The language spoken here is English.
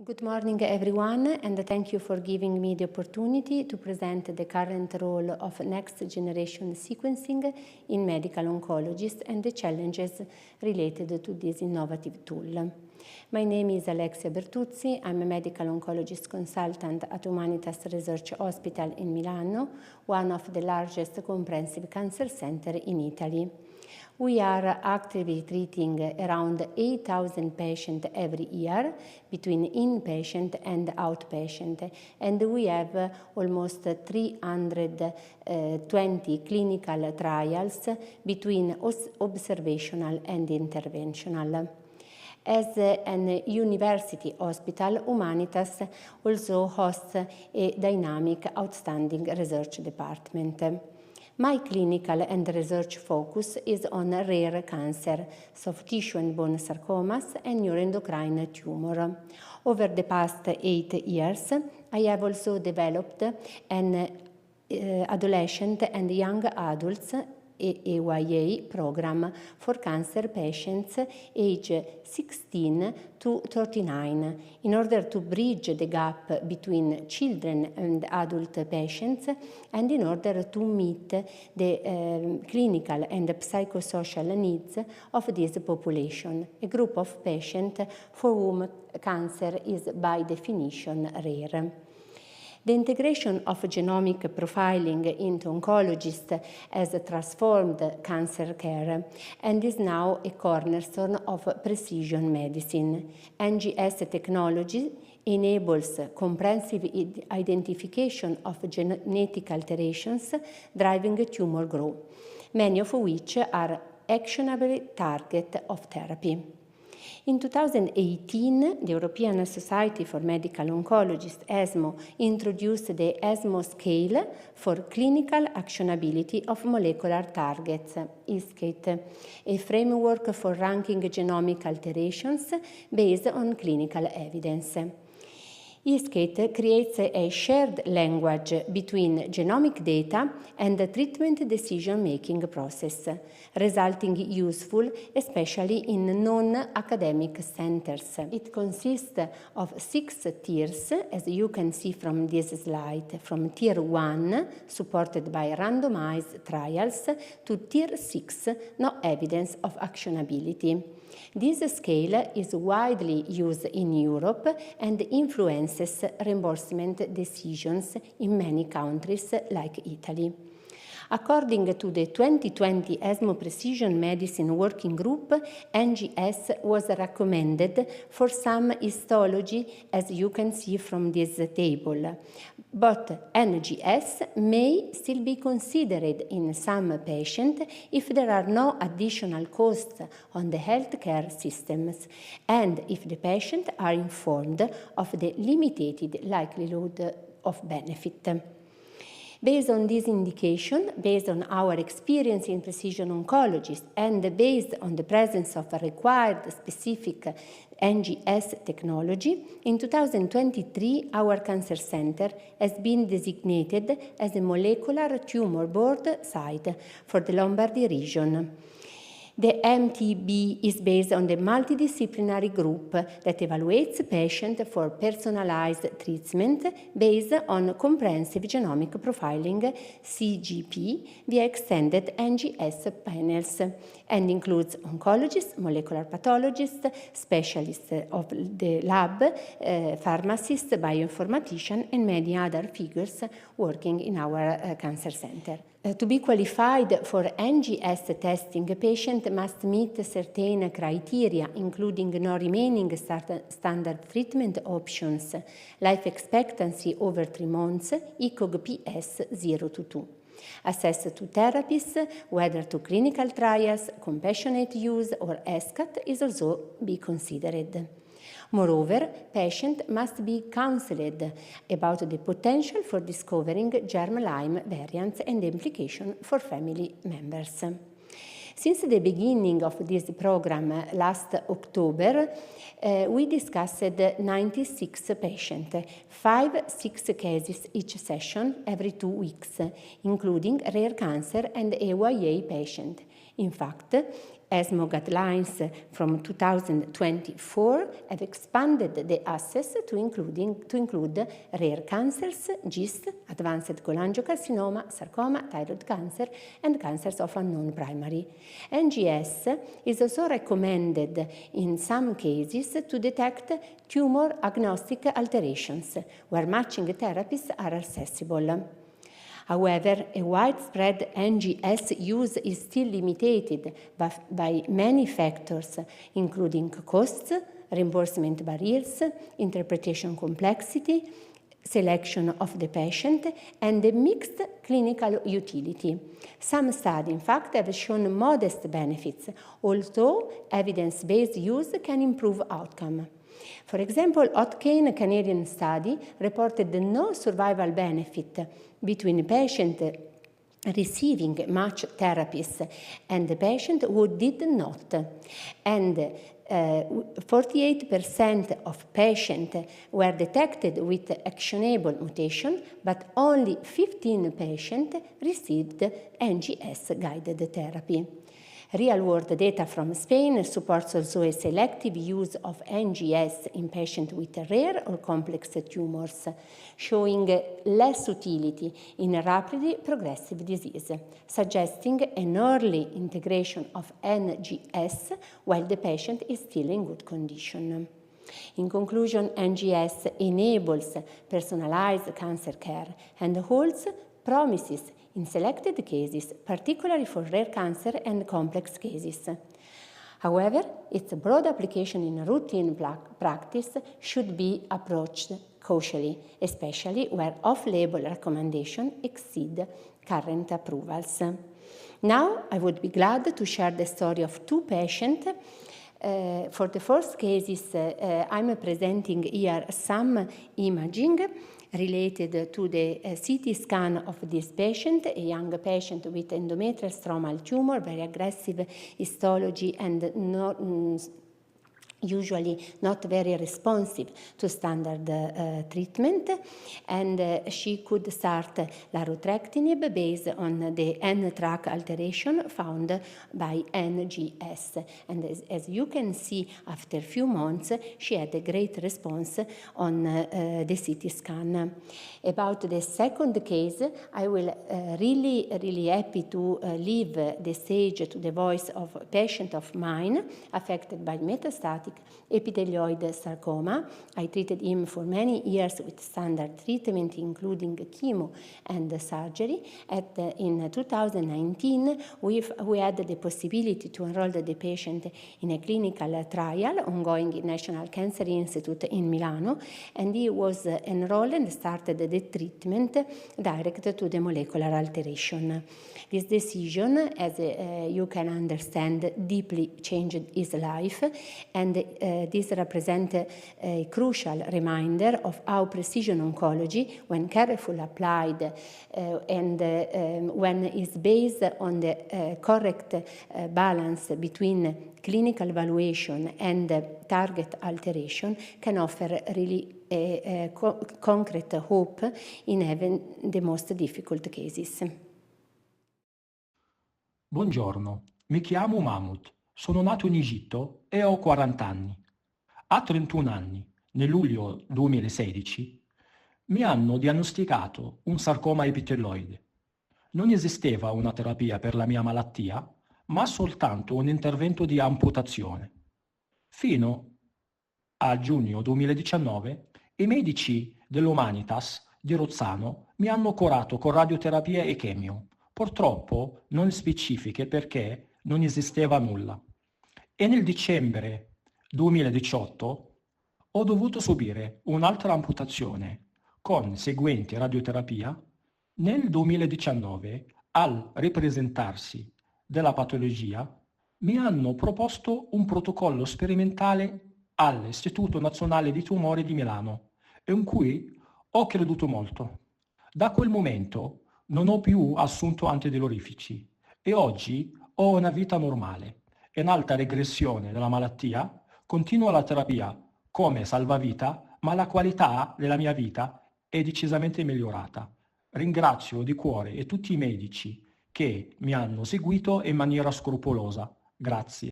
Good morning, everyone, and thank you for giving me the opportunity to present the current role of next-generation sequencing in medical oncologists and the challenges related to this innovative tool. My name is Alexia Bertuzzi. I'm a medical oncologist consultant at Humanitas Research Hospital in Milano, one of the largest comprehensive cancer centers in Italy. We are actively treating around 8,000 patients every year between inpatient and outpatient, and we have almost 320 clinical trials between observational and interventional. As an university hospital, Humanitas also hosts a dynamic, outstanding research department. My clinical and research focus is on rare cancer, soft tissue and bone sarcomas, and neuroendocrine tumor. Over the past 8 years, I have also developed an adolescent and young adults AYA program for cancer patients age 16 to 39 in order to bridge the gap between children and adult patients and in order to meet the clinical and psychosocial needs of this population, a group of patients for whom cancer is by definition rare. The integration of genomic profiling into oncologists has transformed cancer care and is now a cornerstone of precision medicine. NGS technology enables comprehensive identification of genetic alterations driving tumor growth, many of which are actionable targets of therapy. In 2018, the European Society for Medical Oncologists, ESMO, introduced the ESMO Scale for Clinical Actionability of Molecular Targets, ISCATE, a framework for ranking genomic alterations based on clinical evidence. ISCATE creates a shared language between genomic data and the treatment decision-making process, resulting useful especially in non-academic centers. It consists of 6 tiers, as you can see from this slide, from Tier 1, supported by randomized trials, to Tier 6, no evidence of actionability. This scale is widely used in Europe and influences reimbursement decisions in many countries like Italy. According to the 2020 ESMO Precision Medicine Working Group, NGS was recommended for some histology, as you can see from this table. But NGS may still be considered in some patients if there are no additional costs on the healthcare systems and if the patients are informed of the limited likelihood of benefit. Based on this indication, based on our experience in precision oncology, and based on the presence of a required specific NGS technology, in 2023 our cancer center has been designated as a molecular tumor board site for the Lombardy region. The MTB is based on the multidisciplinary group that evaluates patients for personalized treatment based on comprehensive genomic profiling CGP via extended NGS panels and includes oncologists, molecular pathologists, specialists of the lab, pharmacists, bioinformaticians, and many other figures working in our cancer center. To be qualified for NGS testing, a patient must meet certain criteria, including no remaining standard treatment options, life expectancy over 3 months, ECOG-PS 0 to 2. Access to therapies, whether to clinical trials, compassionate use, or ESCAT, is also be considered. Moreover, patients must be counseled about the potential for discovering germline variants and the implication for family members. Since the beginning of this program last October, we discussed 96 patients, 5-6 cases each session every 2 weeks, including rare cancer and AYA patients. In fact, ESMO guidelines from 2024 have expanded the access to include rare cancers, GIST, advanced cholangiocarcinoma, sarcoma, thyroid cancer, and cancers of unknown primary. NGS is also recommended in some cases to detect tumor-agnostic alterations, where matching therapies are accessible. However, a widespread NGS use is still limited by many factors, including costs, reimbursement barriers, interpretation complexity, selection of the patient, and a mixed clinical utility. Some studies, in fact, have shown modest benefits, although evidence-based use can improve outcome. For example, Otcane Canadian study reported no survival benefit between a patient receiving matched therapies and the patient who did not. And 48% of patients were detected with actionable mutation, but only 15 patients received NGS-guided therapy. Real-world data from Spain supports also a selective use of NGS in patients with rare or complex tumors, showing less utility in a rapidly progressive disease, suggesting an early integration of NGS while the patient is still in good condition. In conclusion, NGS enables personalized cancer care and holds promises in selected cases, particularly for rare cancer and complex cases. However, its broad application in routine practice should be approached cautiously, especially where off-label recommendations exceed current approvals. Now, I would be glad to share the story of two patients. For the first cases, I'm presenting here some imaging related to the CT scan of this patient, a young patient with endometrial stromal tumor, very aggressive histology and usually not very responsive to standard treatment, and she could start larotrectinib based on the N-track alteration found by NGS. And as you can see, after a few months, she had a great response on the CT scan. About the second case, I will really happy to leave the stage to the voice of a patient of mine affected by metastatic epithelioid sarcoma. I treated him for many years with standard treatment, including chemo and surgery. In 2019, we had the possibility to enroll the patient in a clinical trial ongoing in National Cancer Institute in Milano, and he was enrolled and started the treatment direct to the molecular alteration. This decision, as you can understand, deeply changed his life, and this represents a crucial reminder of how precision oncology, when carefully applied and when it's based on the correct balance between clinical evaluation and target alteration, can offer really a concrete hope in even the most difficult cases. Buongiorno, mi chiamo Mahmoud, sono nato in Egitto e ho 40 anni. A 31 anni, nel luglio 2016, mi hanno diagnosticato un sarcoma epiteloide. Non esisteva una terapia per la mia malattia, ma soltanto un intervento di amputazione. Fino a giugno 2019, i medici dell'Humanitas di Rozzano mi hanno curato con radioterapia e chemio, purtroppo non specifiche perché non esisteva nulla. E nel dicembre 2018 ho dovuto subire un'altra amputazione con seguente radioterapia. Nel 2019, al ripresentarsi della patologia, mi hanno proposto un protocollo sperimentale all'Istituto Nazionale di Tumori di Milano, in cui ho creduto molto. Da quel momento non ho più assunto antidolorifici e oggi ho una vita normale. In alta regressione della malattia, continuo la terapia come salvavita, ma la qualità della mia vita è decisamente migliorata. Ringrazio di cuore e tutti i medici che mi hanno seguito in maniera scrupolosa. Grazie.